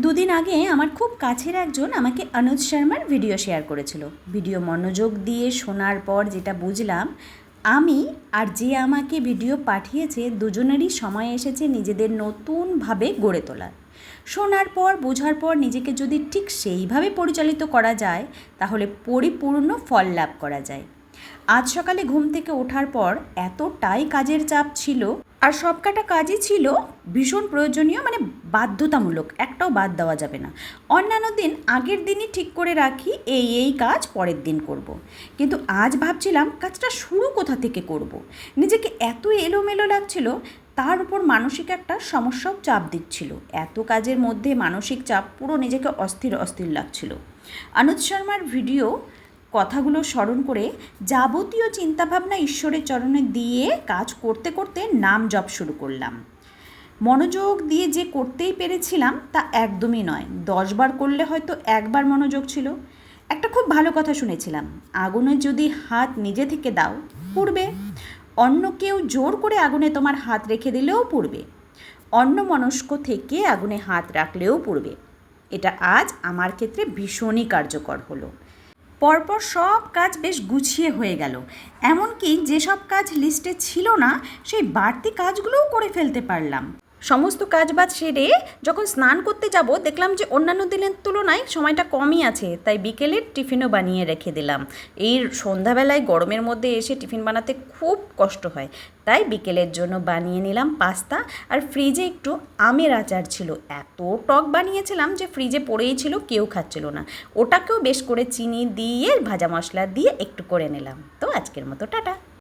দুদিন আগে আমার খুব কাছের একজন আমাকে অনুজ শর্মার ভিডিও শেয়ার করেছিল। ভিডিও মনোযোগ দিয়ে শোনার পর যেটা বুঝলাম, আমি আর যে আমাকে ভিডিও পাঠিয়েছে দুজনেরই সময় এসেছে নিজেদের নতুনভাবে গড়ে তোলার। শোনার পর বোঝার পর নিজেকে যদি ঠিক সেইভাবে পরিচালিত করা যায় তাহলে পরিপূর্ণ ফল লাভ করা যায়। আজ সকালে ঘুম থেকে ওঠার পর এতটাই কাজের চাপ ছিল, আর সবকটা কাজই ছিল ভীষণ প্রয়োজনীয়, মানে বাধ্যতামূলক, একটাও বাদ দেওয়া যাবে না। অন্যান্য দিন আগের দিনই ঠিক করে রাখি এই কাজ পরের দিন করব। কিন্তু আজ ভাবছিলাম কাজটা শুরু কোথা থেকে করব। নিজেকে এত এলোমেলো লাগছিল, তার উপর মানসিক একটা সমস্যাও চাপ দিচ্ছিল। এত কাজের মধ্যে মানসিক চাপ, পুরো নিজেকে অস্থির অস্থির লাগছিল। অনুজ শর্মার ভিডিও কথাগুলো স্মরণ করে যাবতীয় চিন্তাভাবনা ঈশ্বরের চরণে দিয়ে কাজ করতে করতে নাম জপ শুরু করলাম। মনোযোগ দিয়ে যে করতেই পেরেছিলাম তা একদমই নয়। 10 বার করলে হয়তো একবার মনোযোগ ছিল। একটা খুব ভালো কথা শুনেছিলাম, আগুনে যদি হাত নিজে থেকে দাও পুড়বে, অন্য কেউ জোর করে আগুনে তোমার হাত রেখে দিলেও পুড়বে, অন্যমনস্ক থেকে আগুনে হাত রাখলেও পুড়বে। এটা আজ আমার ক্ষেত্রে ভীষণই কার্যকর হলো। পরপর সব কাজ বেশ গুছিয়ে হয়ে গেল, এমনকি যেসব কাজ লিস্টে ছিল না সেই বাড়তি কাজগুলোও করে ফেলতে পারলাম। সমস্ত কাজবাজ সেরে যখন স্নান করতে যাব দেখলাম যে অন্যান্য দিনের তুলনায় সময়টা কমই আছে, তাই বিকেলের টিফিনও বানিয়ে রেখে দিলাম। এই সন্ধ্যাবেলায় গরমের মধ্যে এসে টিফিন বানাতে খুব কষ্ট হয়, তাই বিকেলের জন্য বানিয়ে নিলাম পাস্তা। আর ফ্রিজে একটু আমের আচার ছিল, এত টক বানিয়েছিলাম যে ফ্রিজে পড়েই ছিল, কেউ খাচ্ছিল না। ওটাকেও বেশ করে চিনি দিয়ে ভাজা মশলা দিয়ে একটু করে নিলাম। তো আজকের মতো টাটা।